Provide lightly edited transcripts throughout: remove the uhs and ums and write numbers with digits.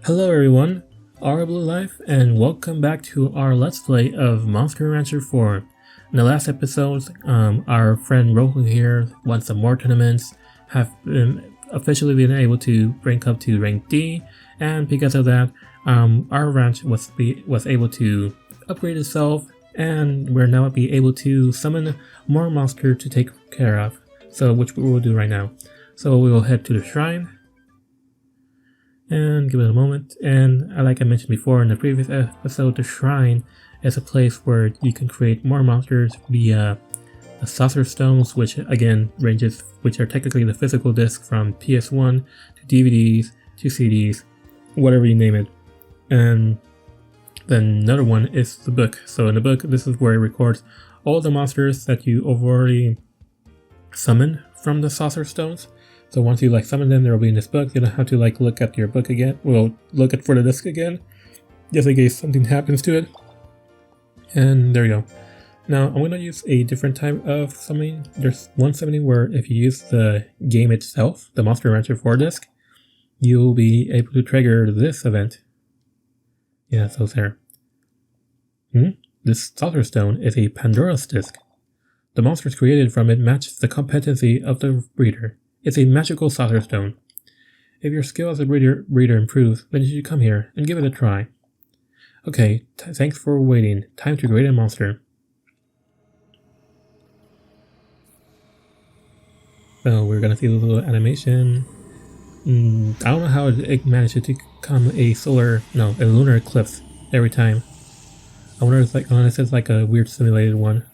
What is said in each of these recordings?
Hello everyone, Blue Life, and welcome back to our Let's Play of Monster Rancher 4. In the last episode, our friend Roku here won some more tournaments, have officially been able to rank up to rank D, and because of that, our ranch was able to upgrade itself, and we're now be able to summon more monster to take care of, so which we will do right now. So we will head to the shrine and give it a moment. And like I mentioned before in the previous episode, the shrine is a place where you can create more monsters via the saucer stones, which again which are technically the physical disc from PS1 to DVDs to CDs, whatever you name it. And then another one is the book. So in the book, this is where it records all the monsters that you already summoned from the saucer stones. So once you summon them, there will be in this book. You don't have to look at your book again. Well, look at for the disc again, just in case something happens to it. And there you go. Now I'm gonna use a different type of summoning. There's one summoning where if you use the game itself, the Monster Rancher 4 disc, you'll be able to trigger this event. Yeah, so it's there. This saucer stone is a Pandora's disc. The monsters created from it match the competency of the breeder. It's a magical saucer stone. If your skill as a breeder improves, then you should come here and give it a try. Okay, thanks for waiting. Time to create a monster. So we're gonna see a little animation. I don't know how it managed to become a lunar eclipse every time. I wonder if unless it's a weird simulated one.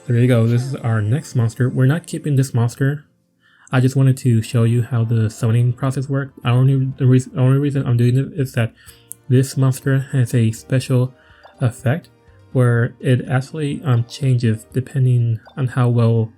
There you go, this is our next monster. We're not keeping this monster. I just wanted to show you how the summoning process works. The only reason I'm doing it is that this monster has a special effect where it actually changes depending on how well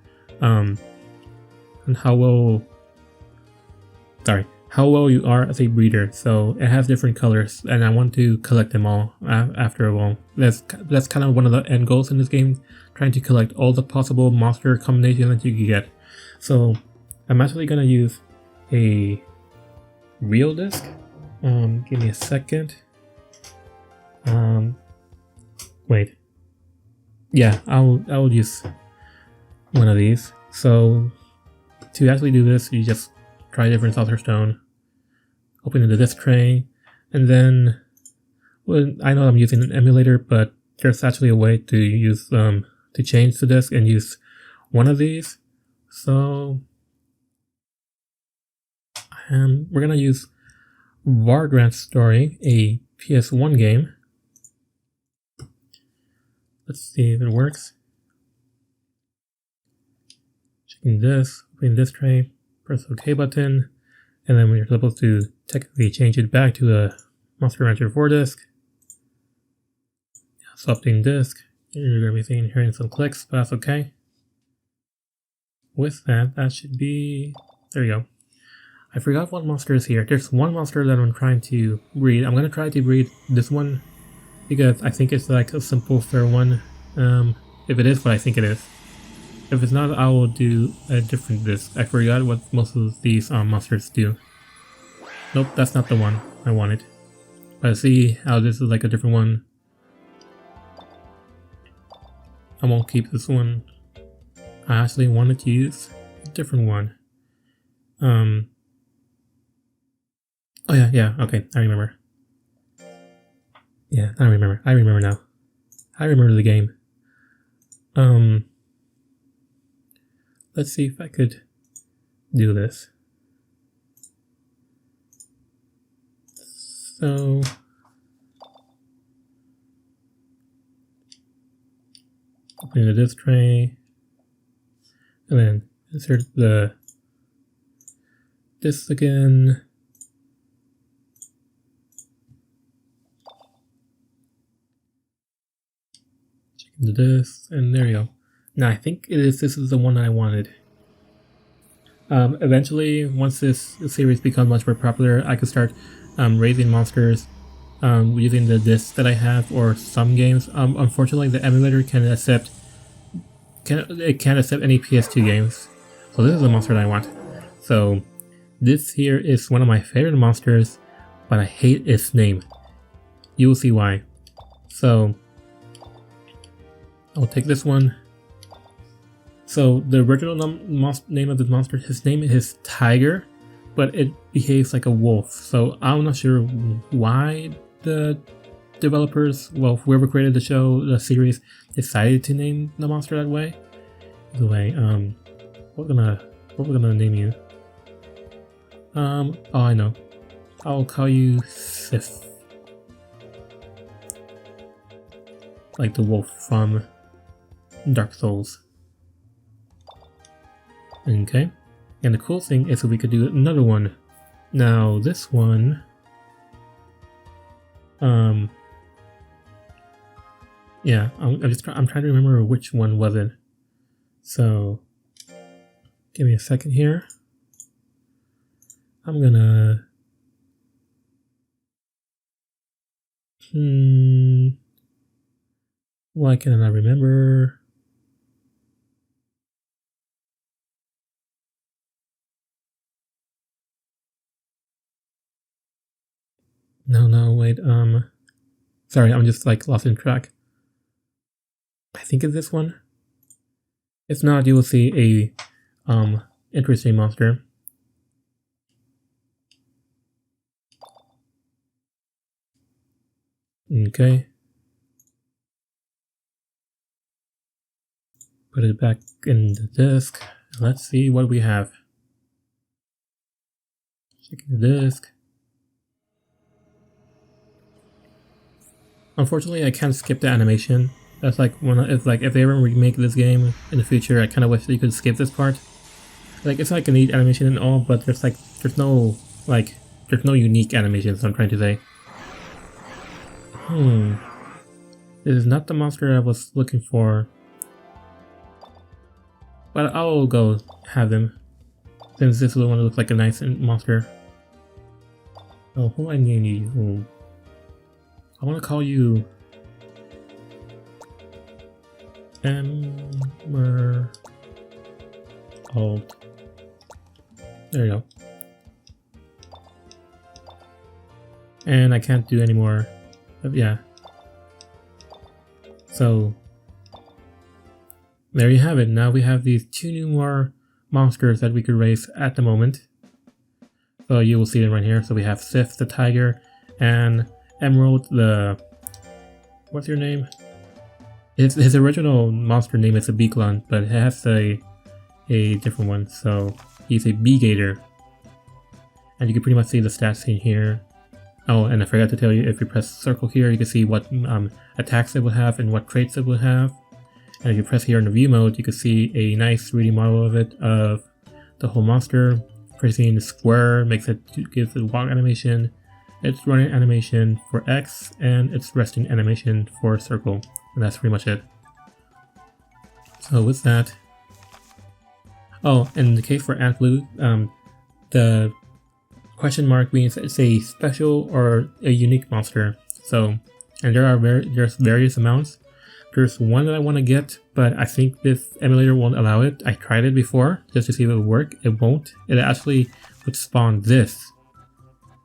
you are as a breeder. So it has different colors, and I want to collect them all after a while. That's kind of one of the end goals in this game, trying to collect all the possible monster combinations that you can get. So I'm actually gonna use a real disc. Give me a second. Wait. Yeah, I'll use one of these. So to actually do this, you just try a different saucer stone, open the disc tray, and then, well, I know I'm using an emulator, but there's actually a way to use to change the disc and use one of these. So we're gonna use Vagrant Story, a PS1 game. Let's see if it works. Checking this, opening this tray, press the OK button, and then we're supposed to technically change it back to the Monster Rancher 4 disc. Selecting disc, you're gonna be hearing some clicks, but that's okay. With that should be, there you go. I forgot what monster is here. There's one monster that I'm trying to breed. I'm gonna try to breed this one because I think it's a simple, fair one. If it is what I think it is. If it's not, I will do a different disc. I forgot what most of these monsters do. Nope, that's not the one I wanted. But see how this is a different one. I won't keep this one. I actually wanted to use a different one. Oh yeah, okay, I remember. Yeah, I remember now. I remember the game. Let's see if I could do this. So open the disc tray, and then insert the disc again. The disc, and there you go. Now I think this is the one I wanted. Eventually, once this series becomes much more popular, I could start raising monsters using the discs that I have, or some games. Unfortunately, the emulator can't accept any PS2 games. So this is the monster that I want. So this here is one of my favorite monsters, but I hate its name. You will see why. So I'll take this one. So the original name of the monster, his name is Tiger, but it behaves like a wolf. So I'm not sure why the developers, well, whoever created the show, the series, decided to name the monster that way. Either way, what we're gonna name you? Oh, I know. I'll call you Sif, like the wolf from Dark Souls. Okay, and the cool thing is that we could do another one. Now this one, yeah, I'm trying to remember which one was it. So give me a second here. I'm gonna why can I remember? No, wait, sorry, I'm just like lost in track. I think it's this one. If not, you will see a interesting monster. Okay. Put it back in the disk. Let's see what we have. Checking the disk. Unfortunately, I can't skip the animation. That's like if they ever remake this game in the future, I kind of wish that you could skip this part. Like it's like a neat animation and all, but there's no unique animations. I'm trying to say. This is not the monster I was looking for. But I'll go have him, since this one looks like a nice monster. Oh, who do I name you? I want to call you Emerald. There you go. And I can't do any more. But yeah. So there you have it. Now we have these two new more monsters that we could raise at the moment. So you will see them right here. So we have Sif the tiger and Emerald the... what's your name? His original monster name is a Beaklon, but it has a different one. So he's a Bee-Gator. And you can pretty much see the stats in here. Oh, and I forgot to tell you, if you press circle here, you can see what attacks it will have and what traits it will have. And if you press here in the view mode, you can see a nice 3D model of it, of the whole monster. Pressing the square gives it walk animation, its running animation for X, and its resting animation for circle. And that's pretty much it. So with that... oh, and in the case for Ant Blue, the question mark means it's a special or a unique monster. So, and there's various amounts. There's one that I want to get, but I think this emulator won't allow it. I tried it before just to see if it would work. It won't. It actually would spawn this.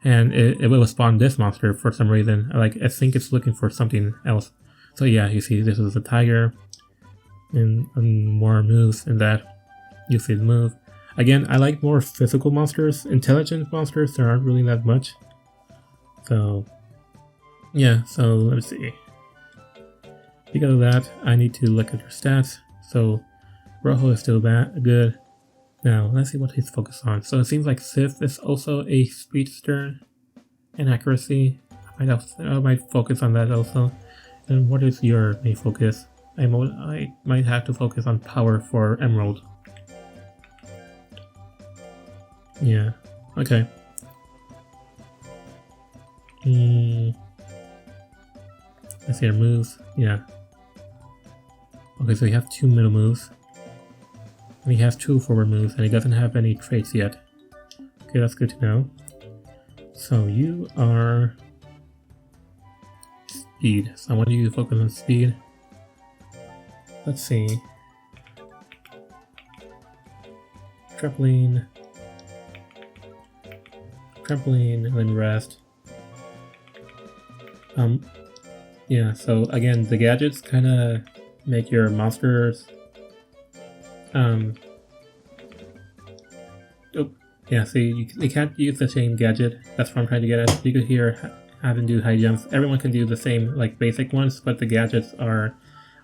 And it will spawn this monster for some reason. I think it's looking for something else. So yeah, you see this is a tiger. And more moves in that. You see the move. Again, I like more physical monsters. Intelligent monsters, there aren't really that much. So yeah, so let's see. Because of that, I need to look at your stats. So Rojo is still good. Now let's see what he's focused on. So it seems like Sif is also a speedster and accuracy. I might focus on that also. And what is your main focus? I might have to focus on power for Emerald. Yeah. Okay. Let's see our moves. Yeah. Okay, so he has 2 middle moves. And he has 2 forward moves, and he doesn't have any traits yet. Okay, that's good to know. So you are... speed. So I want you to focus on speed. Let's see. Trampoline, and then rest. Yeah, so again, the gadgets kind of make your monsters, oh, yeah, see, you can't use the same gadget. That's what I'm trying to get at. You could hear having to do high jumps. Everyone can do the same, like, basic ones, but the gadgets are,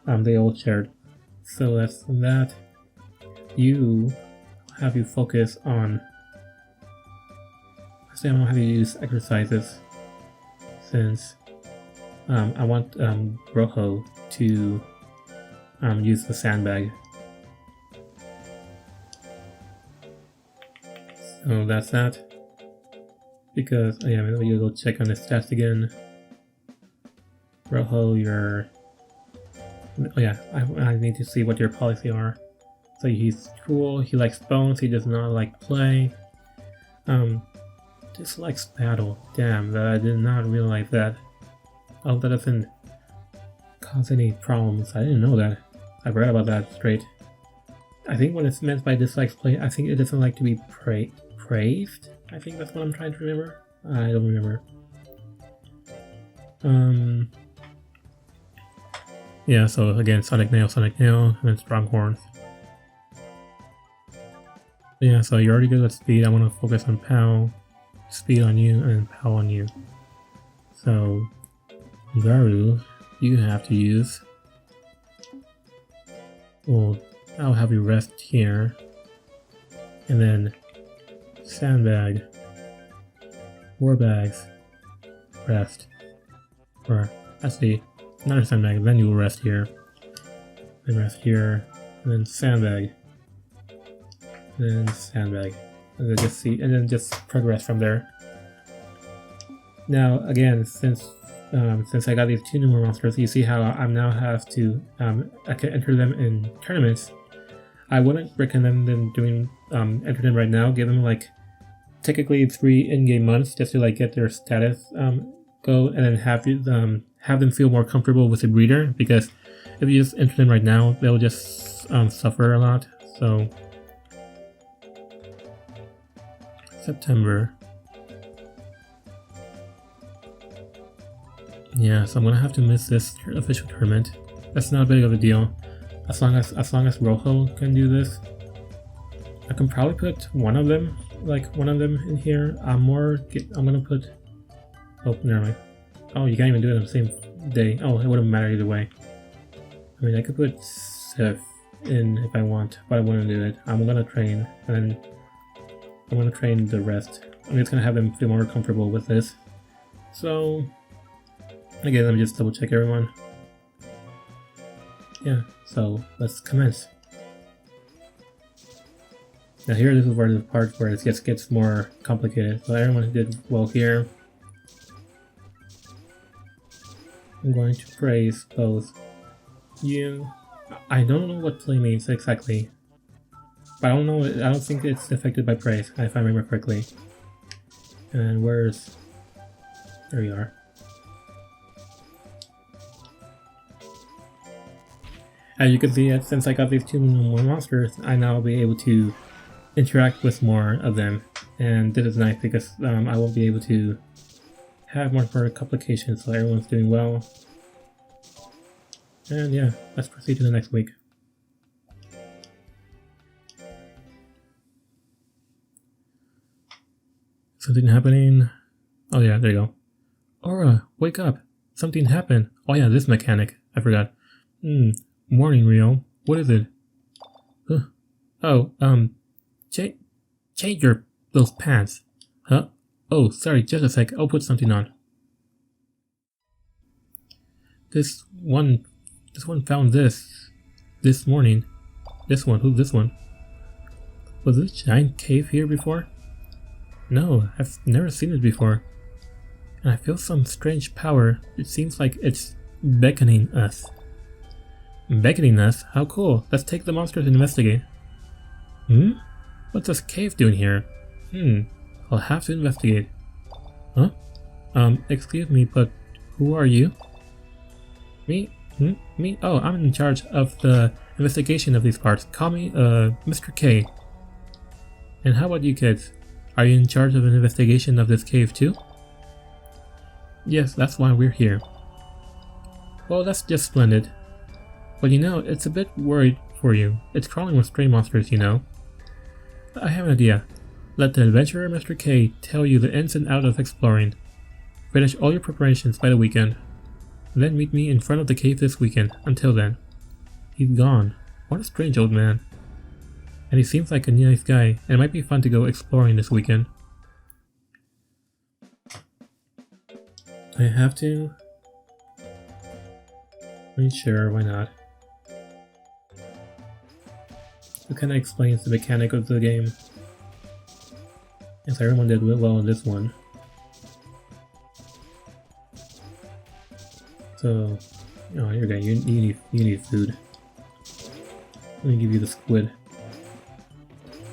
they all shared. So that's that. You have you focus on, I don't have you use exercises, since I want Rojo to use the sandbag. So that's that. Because, oh yeah, maybe you'll go check on his stats again. Rojo, your... Oh yeah, I need to see what your policy are. So he's cool, he likes bones, he does not like play. Dislikes battle. Damn, I did not realize that. Oh, that doesn't cause any problems. I didn't know that. I read about that straight. I think what it's meant by dislikes play, I think it doesn't like to be praised. I think that's what I'm trying to remember. I don't remember. Yeah, so again, Sonic Nail, and then Stronghorns. Yeah, so you're already good at speed. I want to focus on POW, speed on you, and POW on you. So, Garu, you have to use... Well, I'll have you rest here. And then Sandbag, Warbags, rest. Or, actually, not a Sandbag, then you will rest here. Then rest here, and then Sandbag. Then Sandbag. And then just see, and then just progress from there. Now, again, since I got these two new monsters, you see how I now have to I can enter them in tournaments. I wouldn't recommend them doing enter them right now. Give them like technically 3 in-game months just to like get their status go, and then have them feel more comfortable with the breeder. Because if you just enter them right now, they'll just suffer a lot. So September. Yeah, so I'm gonna have to miss this official tournament. That's not big of a deal. As long as Rojo can do this, I can probably put one of them in here. I'm gonna put. Oh, never mind. Oh, you can't even do it on the same day. Oh, it wouldn't matter either way. I mean, I could put Seth in if I want, but I wouldn't do it. I'm gonna train, and then I'm gonna train the rest. I'm just gonna have them feel more comfortable with this. So. Again, let me just double check everyone. Yeah, so let's commence. Now here, this is where the part where it gets more complicated. So everyone did well here. I'm going to praise both you. I don't know what play means exactly, but I don't think it's affected by praise, if I remember correctly. And where's... There you are. As you can see, since I got these two more monsters, I now will be able to interact with more of them. And this is nice because I won't be able to have more complications, so everyone's doing well. And yeah, let's proceed to the next week. Something happening. Oh yeah, there you go. Aura, wake up. Something happened. Oh yeah, this mechanic. I forgot. Morning, Rio. What is it? Oh, change those pants. Huh? Oh, sorry, just a sec. I'll put something on. This one found this morning. This one, who's this one? Was this giant cave here before? No, I've never seen it before. And I feel some strange power. It seems like it's beckoning us. Beckoning us? How cool. Let's take the monsters and investigate. What's this cave doing here? I'll have to investigate. Huh? Excuse me, but who are you? Me? Me? Oh, I'm in charge of the investigation of these parts. Call me, Mr. K. And how about you kids? Are you in charge of an investigation of this cave too? Yes, that's why we're here. Well, that's just splendid. But you know, it's a bit worried for you. It's crawling with stray monsters, you know. I have an idea. Let the adventurer Mr. K tell you the ins and outs of exploring. Finish all your preparations by the weekend. Then meet me in front of the cave this weekend. Until then. He's gone. What a strange old man. And he seems like a nice guy, and it might be fun to go exploring this weekend. I have to? I mean, sure, why not? It kinda explains the mechanic of the game. Yes, everyone did well in this one. So, oh, you're okay. You need food. Let me give you the squid.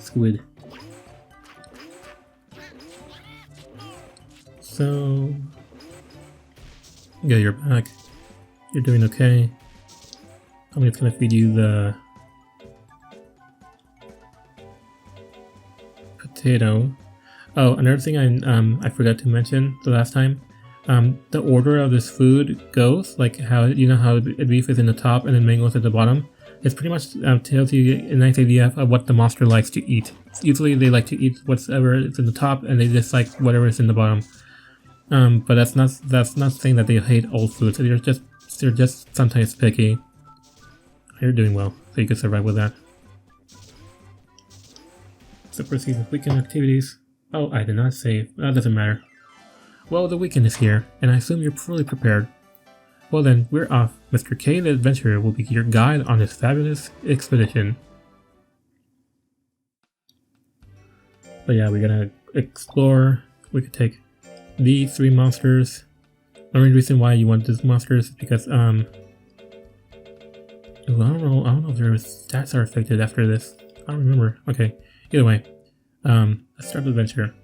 Squid. So, yeah, you're back. You're doing okay. I'm just gonna feed you the potato. Oh, another thing I forgot to mention the last time. The order of this food goes, like how you know how beef is in the top and then mangoes at the bottom. It pretty much tells you a nice idea of what the monster likes to eat. Usually they like to eat whatever is in the top, and they dislike whatever is in the bottom. But that's not saying that they hate all foods. They're just sometimes picky. You're doing well, so you can survive with that. So proceed with weekend activities. Oh, I did not save. That doesn't matter. Well, the weekend is here, and I assume you're fully prepared. Well then, we're off. Mr. K the Adventurer will be your guide on this fabulous expedition. But yeah, we're gonna explore. We could take these 3 monsters. The only reason why you want these monsters is because, I don't know if their stats are affected after this. I don't remember. Okay, either way. Let's start the adventure.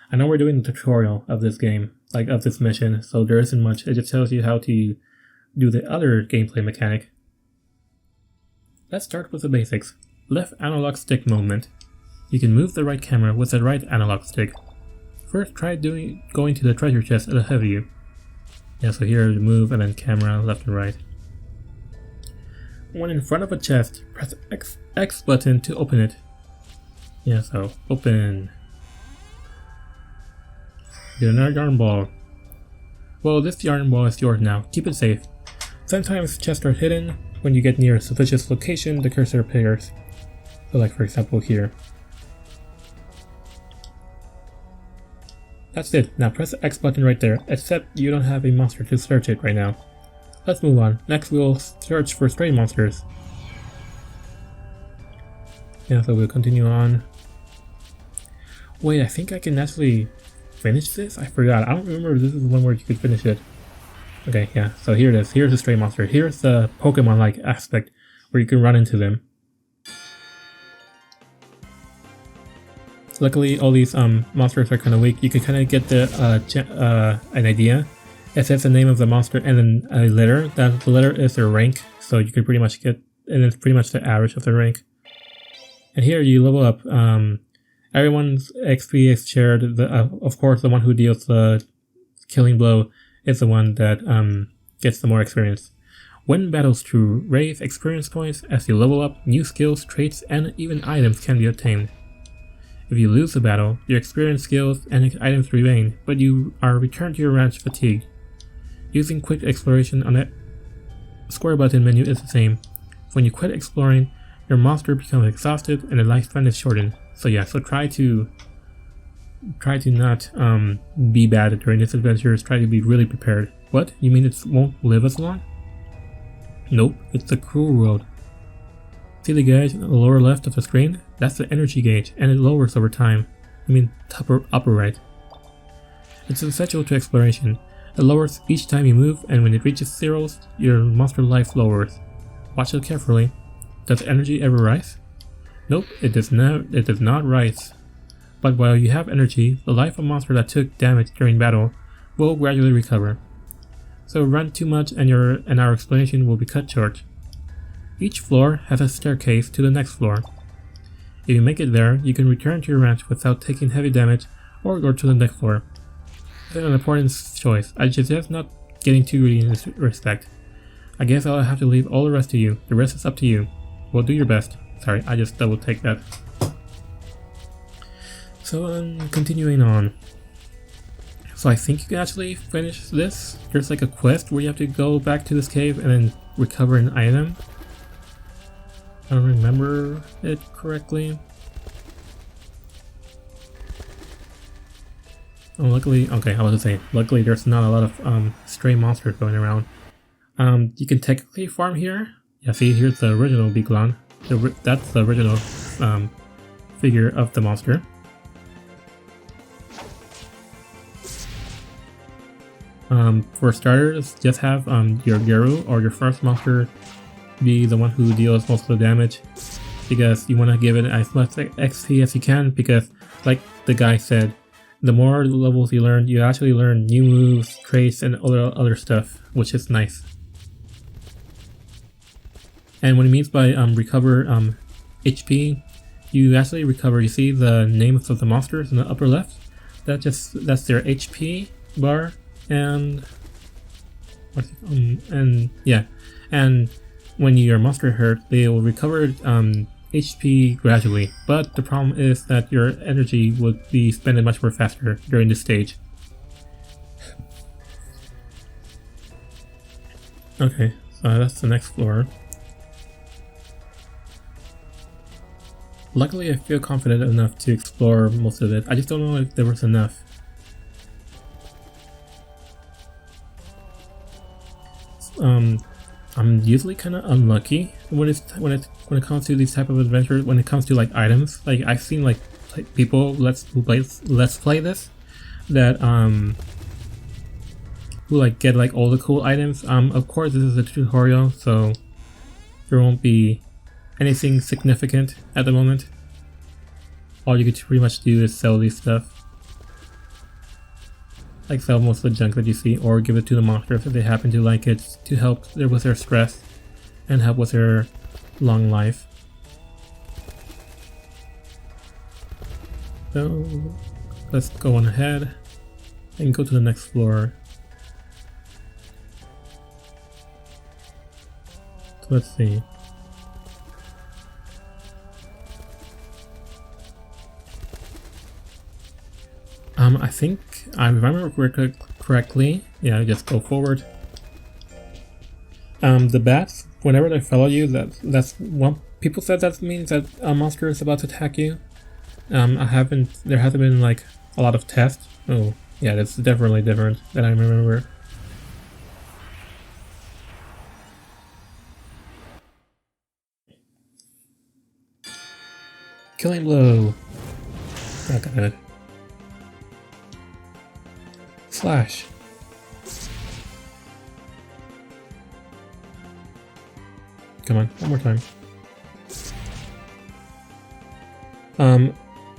I know we're doing the tutorial of this game, like of this mission, so there isn't much. It just tells you how to do the other gameplay mechanic. Let's start with the basics. Left analog stick movement. You can move the right camera with the right analog stick. First try going to the treasure chest ahead of you. Yeah, so here the move and then camera left and right. When in front of a chest, press X button to open it. Yeah, so open. Get another yarn ball. Well, this yarn ball is yours now. Keep it safe. Sometimes chests are hidden. When you get near a suspicious location, the cursor appears. So like for example here. That's it. Now press the X button right there, except you don't have a monster to search it right now. Let's move on. Next we'll search for stray monsters. Yeah, so we'll continue on. Wait, I think I can actually finish this? I forgot. I don't remember if this is the one where you could finish it. Okay, yeah, so here it is. Here's the stray monster. Here's the Pokemon-like aspect where you can run into them. Luckily, all these monsters are kind of weak. You can kind of get the an idea. It says the name of the monster and then a letter. That the letter is their rank, so you can pretty much get, and it's pretty much the average of their rank. And here you level up. Everyone's XP is shared. Of course, the one who deals the killing blow is the one that gets the more experience. Win battles to raise experience points as you level up. New skills, traits, and even items can be obtained. If you lose the battle, your experience, skills, and items remain, but you are returned to your ranch fatigued. Using quick exploration on the square button menu is the same. When you quit exploring, your monster becomes exhausted and the lifespan is shortened. So yeah, so try to not be bad during this adventure. Try to be really prepared. What? You mean it won't live as long? Nope, it's the cruel world. See the gauge on the lower left of the screen? That's the energy gauge, and it lowers over time. I mean, upper right. It's essential to exploration. It lowers each time you move, and when it reaches zeros, your monster life lowers. Watch it carefully. Does energy ever rise? Nope, it does not rise. But while you have energy, the life of a monster that took damage during battle will gradually recover. So run too much and our explanation will be cut short. Each floor has a staircase to the next floor. If you make it there, you can return to your ranch without taking heavy damage or go to the next floor. an important choice. I suggest not getting too greedy in this respect. I guess I'll have to leave all the rest to you. The rest is up to you. Well, do your best. Sorry, I just double take that. So, continuing on. So I think you can actually finish this. There's like a quest where you have to go back to this cave and then recover an item. I don't remember it correctly. Oh, luckily, okay, I was gonna say, luckily there's not a lot of stray monsters going around. You can technically farm here. Yeah, see, here's the original Biglon. That's the original figure of the monster. For starters, just have your Gyaru or your first monster be the one who deals most of the damage, because you want to give it as much XP as you can, because like the guy said, the more levels you learn, you actually learn new moves, traits, and other stuff, which is nice. And what he means by recover HP, you actually recover, you see the names of the monsters in the upper left? That's their HP bar. And yeah, and when your monster hurt, they will recover HP gradually, but the problem is that your energy would be spent much more faster during this stage. Okay, so that's the next floor. Luckily, I feel confident enough to explore most of it. I just don't know if there was enough. I'm usually kind of unlucky when it comes to these type of adventures. When it comes to like items, like I've seen like people let's play this that who like get like all the cool items. Of course this is a tutorial, so there won't be anything significant at the moment. All you could pretty much do is sell these stuff. Like sell most of the junk that you see, or give it to the monsters if they happen to like it, to help with their stress and help with their long life. So let's go on ahead and go to the next floor. So let's see. I think, if I remember correctly, yeah, just go forward. The bats, whenever they follow you, that's one. People said that means that a monster is about to attack you. There hasn't been like a lot of tests. Oh, yeah, that's definitely different than I remember. Killing blow. Oh god. Slash. Come on, one more time.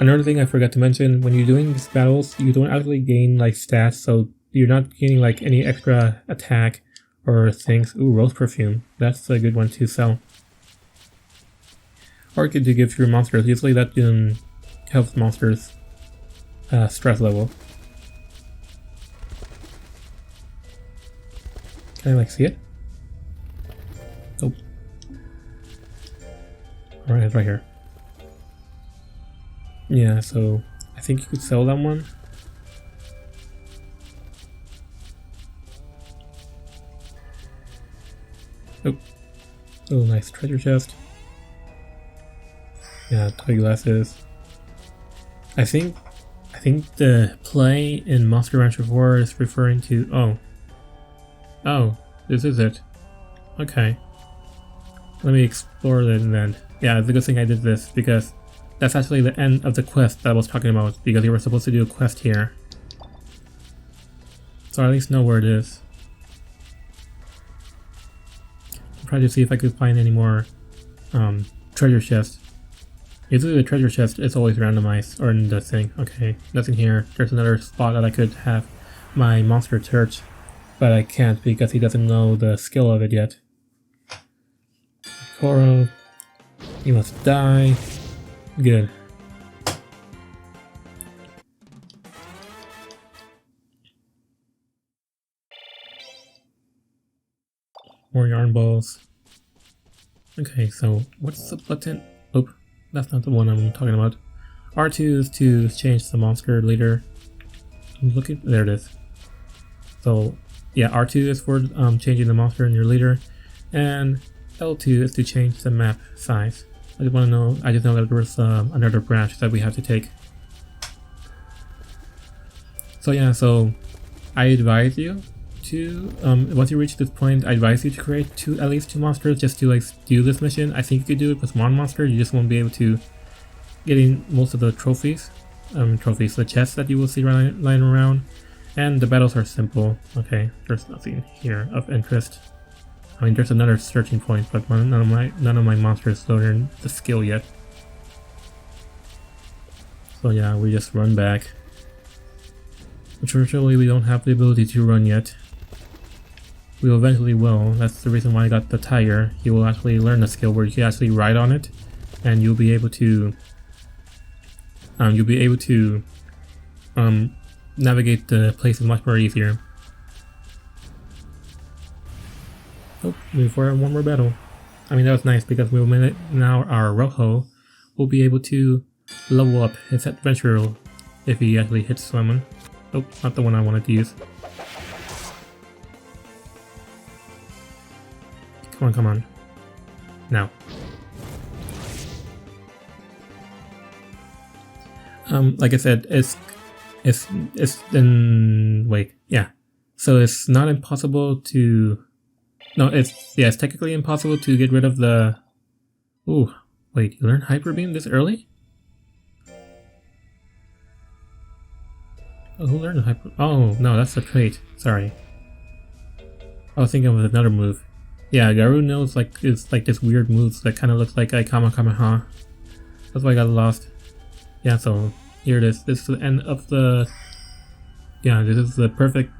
Another thing I forgot to mention, when you're doing these battles, you don't actually gain like stats, so you're not gaining like any extra attack or things. Ooh, rose perfume. That's a good one to sell. Or you could give to your monsters. Usually that helps monsters' stress level. Can I like see it? Nope. Alright, it's right here. Yeah, so I think you could sell that one. Oh, oh, nice treasure chest. Yeah, toy glasses. I think the play in Monster Rancher 4 is referring to oh, this is it. Okay. Let me explore it then. Yeah, it's a good thing I did this, because that's actually the end of the quest that I was talking about, because you were supposed to do a quest here. So I at least know where it is. I'll try to see if I could find any more treasure chests. Usually the treasure chest is always randomized, or in the thing. Okay, nothing here. There's another spot that I could have my monster search, but I can't because he doesn't know the skill of it yet. Koro, you must die. Good. More yarn balls. Okay, so what's the button? Oh, that's not the one I'm talking about. R2 is to change the monster leader. I'm looking, there it is. So yeah, R2 is for changing the monster and your leader, and L2 is to change the map size. I just know that there's another branch that we have to take. So yeah, so I advise you to, once you reach this point, I advise you to create at least two monsters just to like do this mission. I think you could do it with one monster, you just won't be able to get in most of the trophies, the chests that you will see lying around, and the battles are simple. Okay, there's nothing here of interest. I mean, there's another searching point, but none of my monsters learned the skill yet. So yeah, we just run back. Unfortunately, we don't have the ability to run yet. We eventually will. That's the reason why I got the tiger. You will actually learn the skill where you can actually ride on it, and you'll be able to navigate the places much more easier. Oh, move for one more battle. I mean, that was nice because we will now our Rojo will be able to level up his adventure if he actually hits someone. Oh, not the one I wanted to use. Come on, come on. Now. Like I said, it's wait, yeah. So it's not impossible to, no, it's technically impossible to get rid of the, ooh, wait, you learned Hyper Beam this early? Oh, who learned Hyper, oh, no, that's a trait, sorry. I was thinking of another move. Yeah, Garou knows it's like this weird moves that kind of looks like a Kamehameha. That's why I got lost. Yeah, so here it is. This is the end of the, yeah, this is the perfect,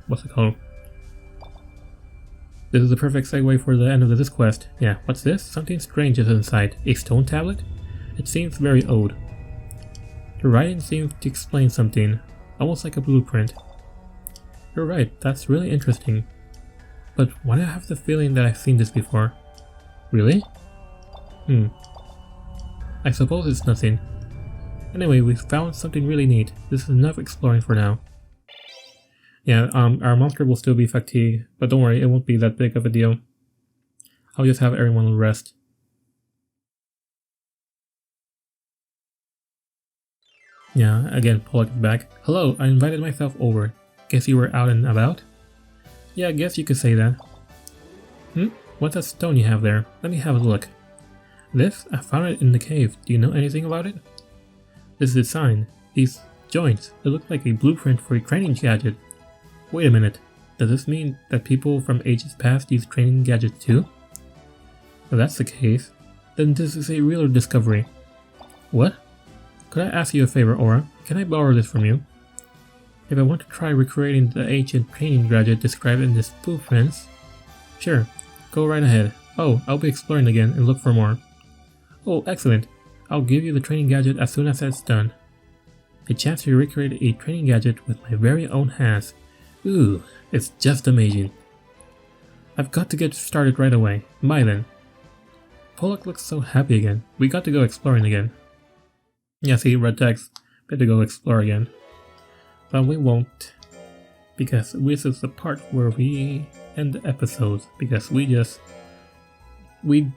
what's it called? This is the perfect segue for the end of this quest. Yeah, what's this? Something strange is inside. A stone tablet? It seems very old. The writing seems to explain something, almost like a blueprint. You're right, that's really interesting. But why do I have the feeling that I've seen this before? Really? I suppose it's nothing. Anyway, we found something really neat. This is enough exploring for now. Yeah, our monster will still be fatigued, but don't worry, it won't be that big of a deal. I'll just have everyone rest. Yeah, again, Pollock is back. Hello, I invited myself over. Guess you were out and about? Yeah, I guess you could say that. What's that stone you have there? Let me have a look. This? I found it in the cave. Do you know anything about it? This is a sign. These joints. It looks like a blueprint for a training gadget. Wait a minute. Does this mean that people from ages past use training gadgets too? If that's the case, then this is a real discovery. What? Could I ask you a favor, Aura? Can I borrow this from you? If I want to try recreating the ancient training gadget described in this blueprints, sure, go right ahead. Oh, I'll be exploring again and look for more. Oh, excellent. I'll give you the training gadget as soon as that's done. A chance to recreate a training gadget with my very own hands. Ooh, it's just amazing. I've got to get started right away. Bye then. Pollock looks so happy again. We got to go exploring again. Yeah, see, Red Text, better go explore again. But we won't, because this is the part where we end the episodes, because we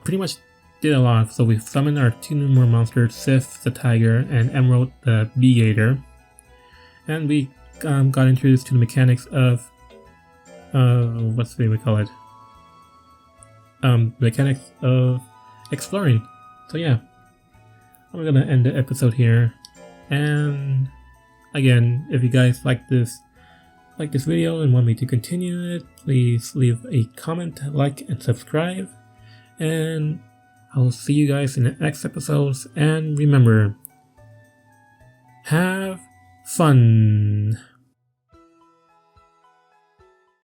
pretty much did a lot. So we've summoned our two more monsters, Sif the tiger and Emerald the bee-gator, and we got introduced to the mechanics of what's the way we call it? Mechanics of exploring. So yeah, I'm gonna end the episode here, and again, if you guys like this video and want me to continue it, please leave a comment, like, and subscribe. And I'll see you guys in the next episodes. And remember, have fun!